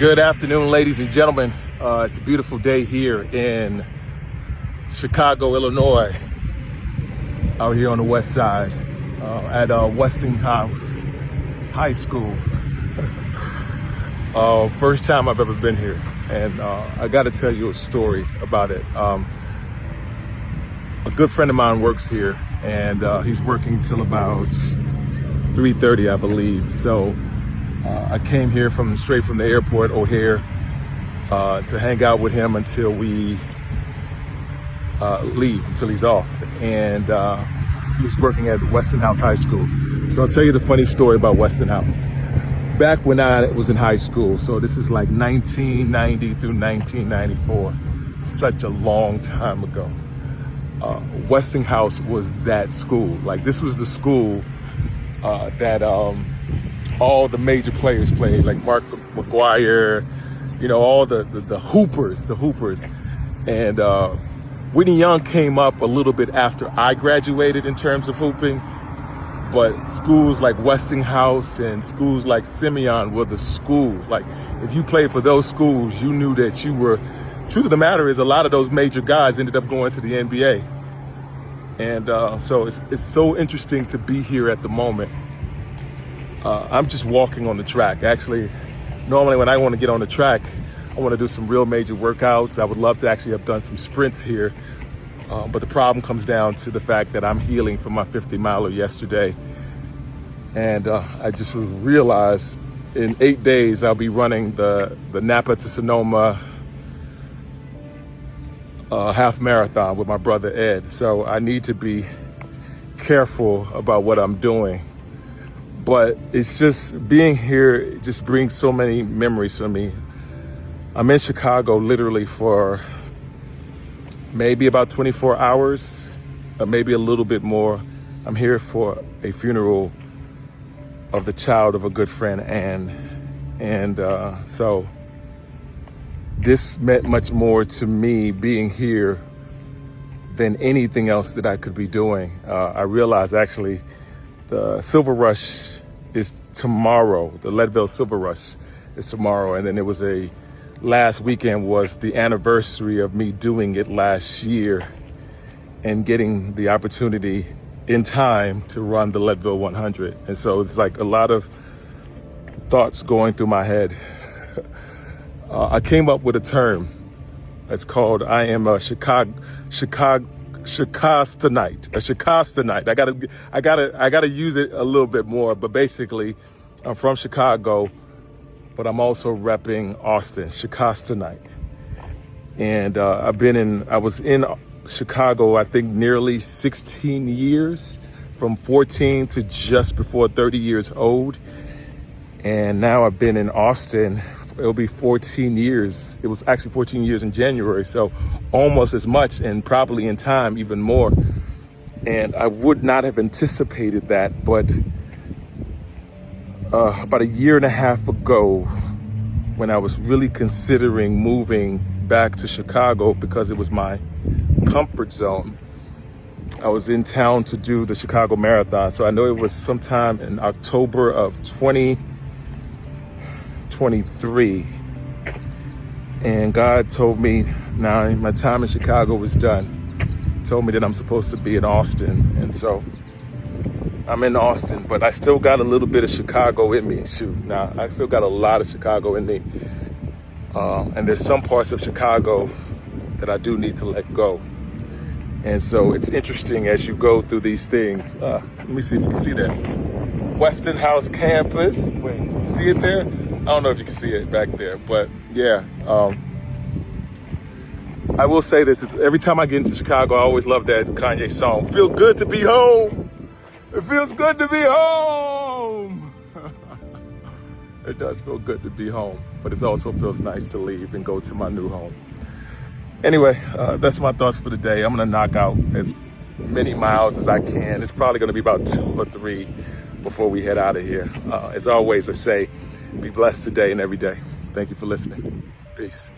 Good afternoon, ladies and gentlemen. It's a beautiful day here in Chicago, Illinois, out here on the west side at Westinghouse High School. First time I've ever been here, and I got to tell you a story about it. A good friend of mine works here, and he's working till about 3:30, I believe. So I came here straight from the airport, O'Hare, to hang out with him until we leave, until he's off. And he's working at Westinghouse High School. So I'll tell you the funny story about Westinghouse. Back when I was in high school, so this is like 1990 through 1994, such a long time ago. Westinghouse was that school. Like, this was the school that all the major players played, like Mark McGuire, you know, all the hoopers. And Whitney Young came up a little bit after I graduated in terms of hooping, but schools like Westinghouse and schools like Simeon were the schools. Like, if you played for those schools, you knew that you were, truth of the matter is, a lot of those major guys ended up going to the NBA. And so it's so interesting to be here at the moment. I'm just walking on the track. Actually, normally when I want to get on the track, I want to do some real major workouts. I would love to actually have done some sprints here. But the problem comes down to the fact that I'm healing from my 50-miler yesterday. And I just realized in 8 days, I'll be running the Napa to Sonoma half marathon with my brother Ed. So I need to be careful about what I'm doing. But it's just, being here, it just brings so many memories for me. I'm in Chicago literally for maybe about 24 hours, or maybe a little bit more. I'm here for a funeral of the child of a good friend, Ann. And so this meant much more to me being here than anything else that I could be doing. I realized actually the Silver Rush is tomorrow. The Leadville Silver Rush is tomorrow. And then it was last weekend was the anniversary of me doing it last year and getting the opportunity in time to run the Leadville 100. And so it's like a lot of thoughts going through my head. I came up with a term. It's called, I am a Chicastanite. I gotta use it a little bit more, but basically I'm from Chicago, but I'm also repping Austin, Chicastanite. And I was in Chicago, I think nearly 16 years, from 14 to just before 30 years old. And now I've been in Austin, it'll be 14 years. It was actually 14 years in January, so almost as much, and probably in time even more. And I would not have anticipated that, but about a year and a half ago, when I was really considering moving back to Chicago because it was my comfort zone, I was in town to do the Chicago Marathon. So I know it was sometime in October of 2023. And God told me, now my time in Chicago was done. Told me that I'm supposed to be in Austin. And so I'm in Austin, but I still got a little bit of Chicago in me. Shoot, now I still got a lot of Chicago in me. And there's some parts of Chicago that I do need to let go. And so it's interesting as you go through these things. Let me see if you can see that Westinghouse campus. Wait, see it there? I don't know if you can see it back there, but yeah. I will say this, every time I get into Chicago, I always love that Kanye song, "Feel good to be home." It feels good to be home. It does feel good to be home, but it also feels nice to leave and go to my new home. Anyway, that's my thoughts for the day. I'm gonna knock out as many miles as I can. It's probably gonna be about 2 or 3 before we head out of here. As always, I say, be blessed today and every day. Thank you for listening. Peace.